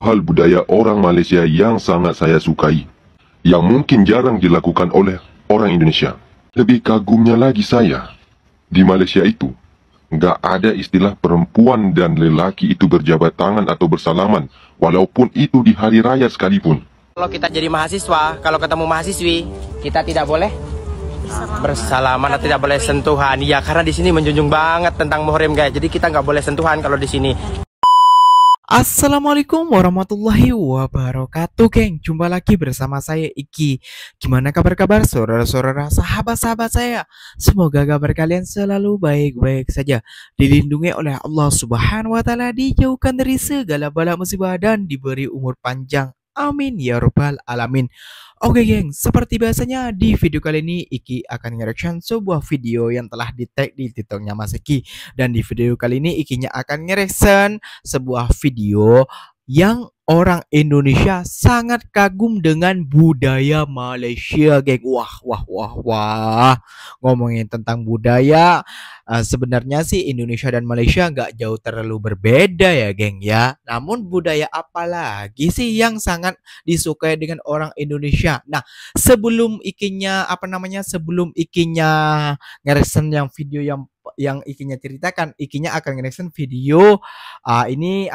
hal budaya orang Malaysia yang sangat saya sukai, yang mungkin jarang dilakukan oleh orang Indonesia. Lebih kagumnya lagi saya, di Malaysia itu, nggak ada istilah perempuan dan lelaki itu berjabat tangan atau bersalaman, walaupun itu di hari raya sekalipun. Kalau kita jadi mahasiswa, kalau ketemu mahasiswi, kita tidak boleh bersalaman atau tidak boleh sentuhan. Ya, karena di sini menjunjung banget tentang muhrim, guys. Jadi kita nggak boleh sentuhan kalau di sini. Assalamualaikum warahmatullahi wabarakatuh, geng. Jumpa lagi bersama saya Iki. Gimana kabar-kabar saudara-saudara, sahabat-sahabat saya? Semoga kabar kalian selalu baik-baik saja, dilindungi oleh Allah Subhanahu wa taala, dijauhkan dari segala bala musibah dan diberi umur panjang. Amin ya rabbal alamin. Oke geng, seperti biasanya di video kali ini Iki akan nge-reaction sebuah video yang telah di-tag di TikToknya Mas Iki. Dan di video kali ini Ikinya akan nge-reaction sebuah video yang orang Indonesia sangat kagum dengan budaya Malaysia, geng. Wah. Ngomongin tentang budaya, sebenarnya sih Indonesia dan Malaysia nggak jauh terlalu berbeda ya, geng ya. Namun budaya apa lagi sih yang sangat disukai dengan orang Indonesia? Nah, sebelum Ikinya ngereaction yang video yang Ikinya ceritakan, Ikinya akan ngereaction video ini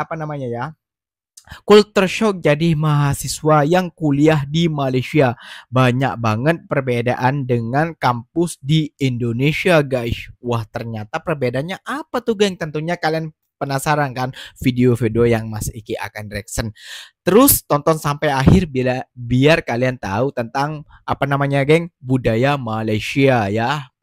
culture shock jadi mahasiswa yang kuliah di Malaysia. Banyak banget perbedaan dengan kampus di Indonesia, guys. Wah, ternyata perbedaannya apa tuh, geng? Tentunya kalian penasaran kan video-video yang Mas Iki akan reaction. Terus tonton sampai akhir biar kalian tahu tentang geng, budaya Malaysia ya.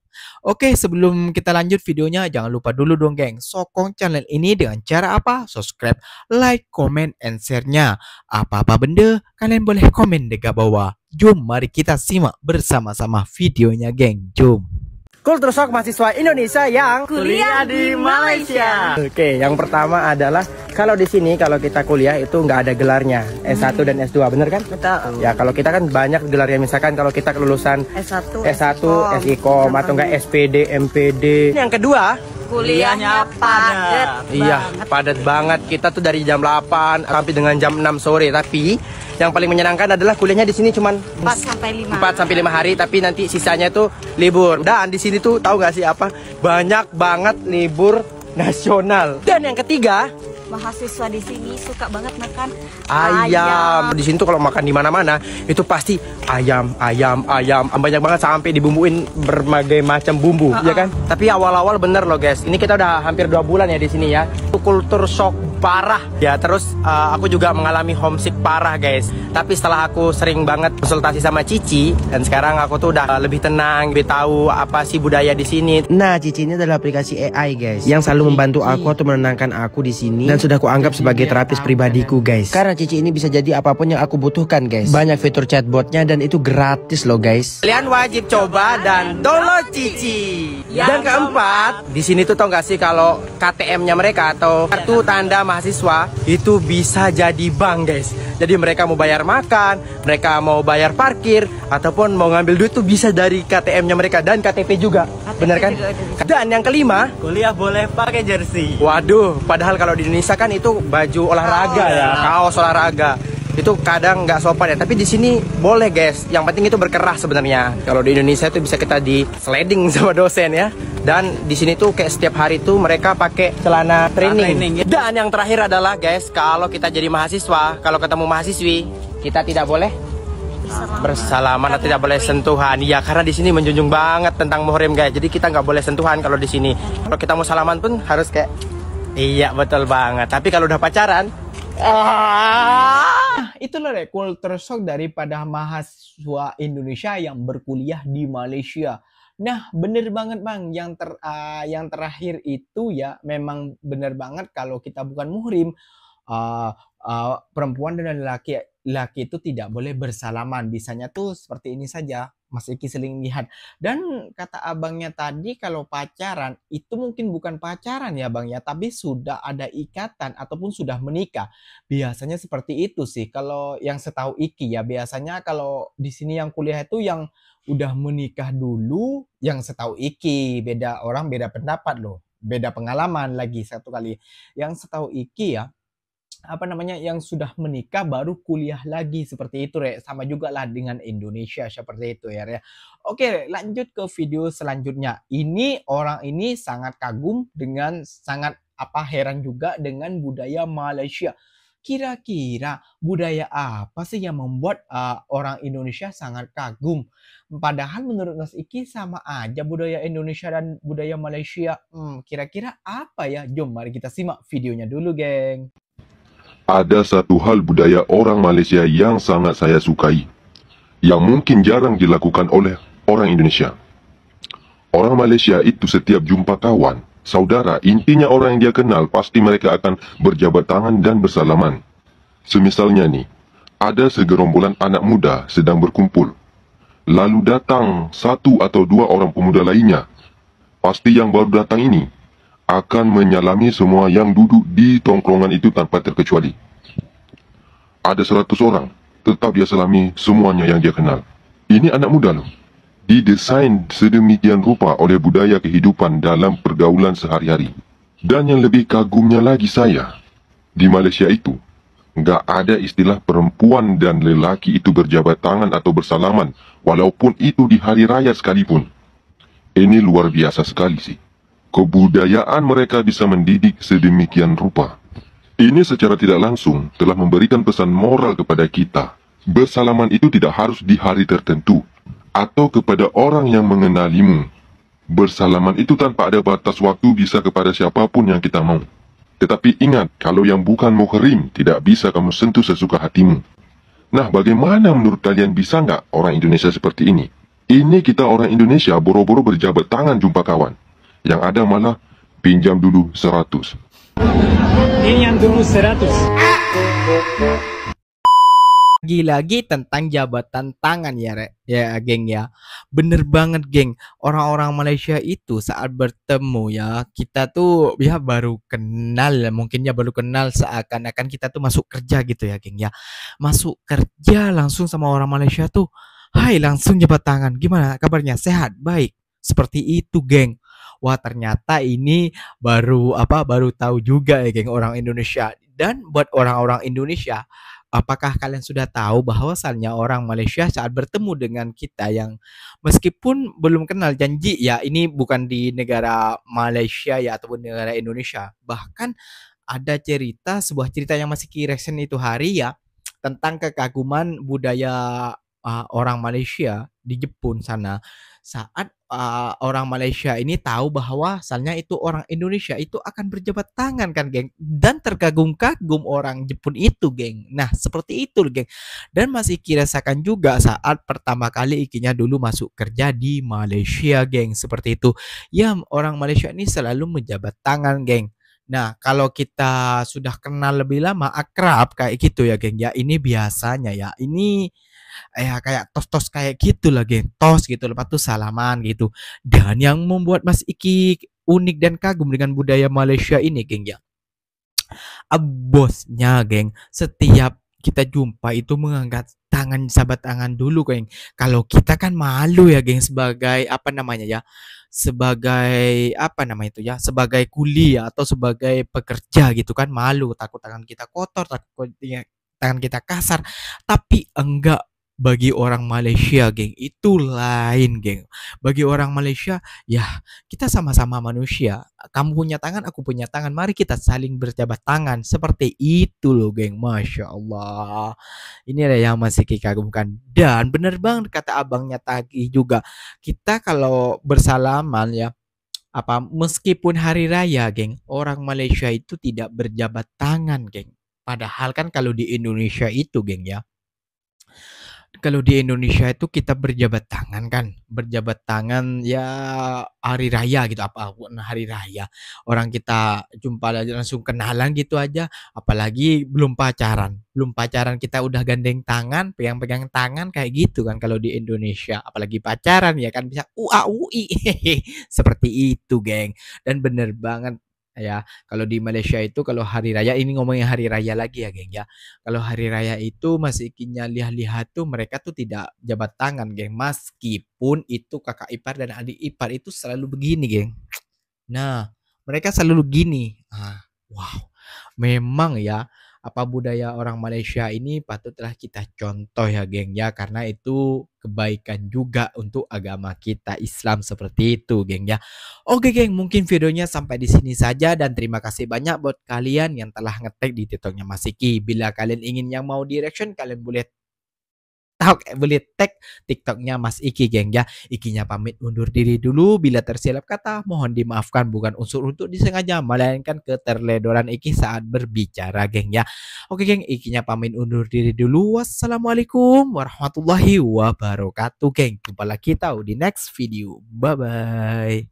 Oke, sebelum kita lanjut videonya, jangan lupa dulu dong, geng. Sokong channel ini dengan cara apa? Subscribe, like, comment, and share-nya. Apa-apa benda, kalian boleh komen di bawah. Jom, mari kita simak bersama-sama videonya, geng. Jom. Kultur shock mahasiswa Indonesia yang kuliah di Malaysia. Oke, yang pertama adalah kalau di sini kalau kita kuliah itu nggak ada gelarnya S1 dan S2, bener kan? Betul. Ya, kalau kita kan banyak gelarnya, misalkan kalau kita kelulusan S1, SIKOM atau enggak SPD, MPD. Yang kedua, kuliahnya padat. iya, padat banget. Kita tuh dari jam 8 sampai dengan jam 6 sore, tapi yang paling menyenangkan adalah kuliahnya di sini cuman 4 sampai 5 hari, tapi nanti sisanya tuh libur. Dan di sini tuh tahu nggak sih apa? Banyak banget libur nasional. Dan yang ketiga, Mahasiswa di sini suka banget makan ayam. Di sini tuh kalau makan di mana-mana itu pasti ayam. Banyak banget sampai dibumbuin berbagai macam bumbu, ya kan? Tapi awal-awal bener loh, guys. Ini kita udah hampir 2 bulan ya di sini ya. Kultur shock parah. Ya, terus aku juga mengalami homesick parah, guys. Tapi setelah aku sering banget konsultasi sama Cici, dan sekarang aku tuh udah lebih tenang, lebih tahu apa sih budaya di sini. Nah, Cici ini adalah aplikasi AI, guys, yang selalu membantu aku atau menenangkan aku di sini, dan sudah aku anggap sebagai terapis pribadiku, guys. Karena Cici ini bisa jadi apapun yang aku butuhkan, guys. Banyak fitur chatbotnya dan itu gratis loh, guys. Kalian wajib coba dan download Cici. Dan keempat, di sini tuh tau gak sih kalau KTM-nya mereka atau kartu tanda mahasiswa itu bisa jadi bank, guys. Jadi mereka mau bayar makan, mereka mau bayar parkir, ataupun mau ngambil duit tuh bisa dari KTM-nya mereka dan KTP juga. Bener kan? Dan yang kelima, kuliah boleh pakai jersey. waduh, padahal kalau di Indonesia kan itu baju olahraga ya, kaos olahraga. Itu kadang nggak sopan ya, tapi di sini boleh, guys. Yang penting itu berkerah sebenarnya. Kalau di Indonesia itu bisa kita di sliding sama dosen ya. Dan di sini tuh kayak setiap hari tuh mereka pakai celana training. Dan yang terakhir adalah, guys, kalau kita jadi mahasiswa, kalau ketemu mahasiswi, kita tidak boleh bersalaman atau tidak boleh sentuhan. Ya, karena di sini menjunjung banget tentang muhrim, guys. Jadi kita nggak boleh sentuhan kalau di sini. Kalau kita mau salaman pun harus kayak, iya betul banget. Tapi kalau udah pacaran, Itulah deh culture shock daripada mahasiswa Indonesia yang berkuliah di Malaysia. Nah, bener banget, Bang. Yang terakhir itu ya memang bener banget kalau kita bukan muhrim, uh, perempuan dan laki itu tidak boleh bersalaman. Bisanya tuh seperti ini saja. Mas Iki sering lihat. Dan kata abangnya tadi kalau pacaran itu mungkin bukan pacaran ya, Bang ya, tapi sudah ada ikatan ataupun sudah menikah. Biasanya seperti itu sih. Kalau yang setahu Iki ya, biasanya kalau di sini yang kuliah itu yang udah menikah dulu, yang setahu Iki. Beda orang, beda pendapat loh. Beda pengalaman lagi satu kali. Yang setahu Iki ya, apa namanya yang sudah menikah baru kuliah lagi seperti itu Rek. Sama juga lah dengan Indonesia seperti itu ya Rek. Oke, lanjut ke video selanjutnya. Ini orang ini sangat kagum dengan sangat apa heran juga dengan budaya Malaysia. Kira-kira budaya apa sih yang membuat orang Indonesia sangat kagum? Padahal menurut Mas Iki sama aja budaya Indonesia dan budaya Malaysia. Kira-kira apa ya? Jom mari kita simak videonya dulu, geng. Ada satu hal budaya orang Malaysia yang sangat saya sukai, yang mungkin jarang dilakukan oleh orang Indonesia. Orang Malaysia itu setiap jumpa kawan, saudara, intinya orang yang dia kenal, pasti mereka akan berjabat tangan dan bersalaman. Semisalnya nih, ada segerombolan anak muda sedang berkumpul. Lalu datang satu atau dua orang pemuda lainnya. Pasti yang baru datang ini akan menyalami semua yang duduk di tongkrongan itu tanpa terkecuali. Ada 100 orang, tetap dia salami semuanya yang dia kenal. Ini anak muda loh. Didesain sedemikian rupa oleh budaya kehidupan dalam pergaulan sehari-hari. Dan yang lebih kagumnya lagi saya, di Malaysia itu, nggak ada istilah perempuan dan lelaki itu berjabat tangan atau bersalaman, walaupun itu di hari raya sekalipun. Ini luar biasa sekali sih. Kebudayaan mereka bisa mendidik sedemikian rupa. Ini secara tidak langsung telah memberikan pesan moral kepada kita. Bersalaman itu tidak harus di hari tertentu, atau kepada orang yang mengenalimu. Bersalaman itu tanpa ada batas waktu bisa kepada siapapun yang kita mau. Tetapi ingat, kalau yang bukan muhrim, tidak bisa kamu sentuh sesuka hatimu. Nah, bagaimana menurut kalian, bisa nggak orang Indonesia seperti ini? Ini kita orang Indonesia boro-boro berjabat tangan jumpa kawan. Yang ada malah pinjam dulu 100. Ini yang dulu 100. Lagi-lagi tentang jabatan tangan ya, Rek. Ya, geng ya. Bener banget, geng. Orang-orang Malaysia itu saat bertemu ya, kita tuh ya baru kenal, mungkin ya baru kenal seakan-akan kita tuh masuk kerja gitu ya, geng ya. Masuk kerja langsung sama orang Malaysia tuh, hai langsung jabat tangan. Gimana kabarnya? Sehat? Baik. Seperti itu, geng. Wah, ternyata ini baru tahu juga ya, geng, orang Indonesia. Dan buat orang-orang Indonesia, apakah kalian sudah tahu bahwasannya orang Malaysia saat bertemu dengan kita yang meskipun belum kenal, janji ya ini bukan di negara Malaysia ya ataupun negara Indonesia. Bahkan ada sebuah cerita yang masih recent itu hari ya tentang kekaguman budaya orang Malaysia di Jepun sana saat orang Malaysia ini tahu bahwa asalnya itu orang Indonesia itu akan berjabat tangan kan, geng, dan terkagum-kagum orang Jepun itu, geng. Nah, seperti itu, geng. Dan masih rasakan juga saat pertama kali ikinya dulu masuk kerja di Malaysia, geng, seperti itu. Ya, orang Malaysia ini selalu menjabat tangan, geng. Nah, kalau kita sudah kenal lebih lama, akrab kayak gitu ya, geng. Ya, ini biasanya ya. Ini kayak tos-tos kayak gitu lah, geng. Tos gitu, lepas tuh salaman gitu. Dan yang membuat Mas Iki unik dan kagum dengan budaya Malaysia ini, geng ya. Bosnya, geng, setiap kita jumpa itu mengangkat tangan, sahabat tangan dulu, geng. Kalau kita kan malu ya, geng, sebagai apa namanya ya, sebagai apa namanya itu ya, sebagai kuli ya, atau sebagai pekerja gitu kan, malu, takut tangan kita kotor, takut tangan kita kasar. Tapi enggak, bagi orang Malaysia, geng, itu lain, geng. Bagi orang Malaysia, ya kita sama-sama manusia. Kamu punya tangan, aku punya tangan. Mari kita saling berjabat tangan. Seperti itu loh, geng. Masya Allah. Ini ada yang masih kagumkan. Dan bener banget kata abangnya tadi juga. Kita kalau bersalaman ya, meskipun hari raya, geng, orang Malaysia itu tidak berjabat tangan, geng. Padahal kan kalau di Indonesia itu, geng ya, kalau di Indonesia itu kita berjabat tangan ya hari raya gitu, apapun hari raya. Orang kita jumpa langsung kenalan gitu aja, apalagi belum pacaran. Belum pacaran kita udah gandeng tangan, pegang-pegang tangan kayak gitu kan kalau di Indonesia. Apalagi pacaran ya kan bisa ua-ui. Seperti itu, geng. Dan bener banget ya, kalau di Malaysia itu kalau hari raya, ini ngomongin hari raya lagi ya, geng ya. Kalau hari raya itu masih ikinya lihat-lihat tuh mereka tuh tidak jabat tangan, geng. Meskipun itu kakak ipar dan adik ipar itu selalu begini, geng. Nah, mereka selalu begini. Wow. Memang ya, apa budaya orang Malaysia ini patutlah kita contoh ya geng ya, karena itu kebaikan juga untuk agama kita Islam seperti itu geng ya. Oke geng, mungkin videonya sampai di sini saja dan terima kasih banyak buat kalian yang telah ngetek di TikToknya Mas Iki. Bila kalian ingin yang mau di reaction, kalian boleh tag TikToknya Mas Iki geng ya. Ikinya pamit undur diri dulu, bila tersilap kata mohon dimaafkan, bukan unsur untuk disengaja melainkan keterledoran Iki saat berbicara geng ya. Oke geng, Ikinya pamit undur diri dulu. Wassalamualaikum warahmatullahi wabarakatuh geng. Jumpa lagi tahu di next video. Bye bye.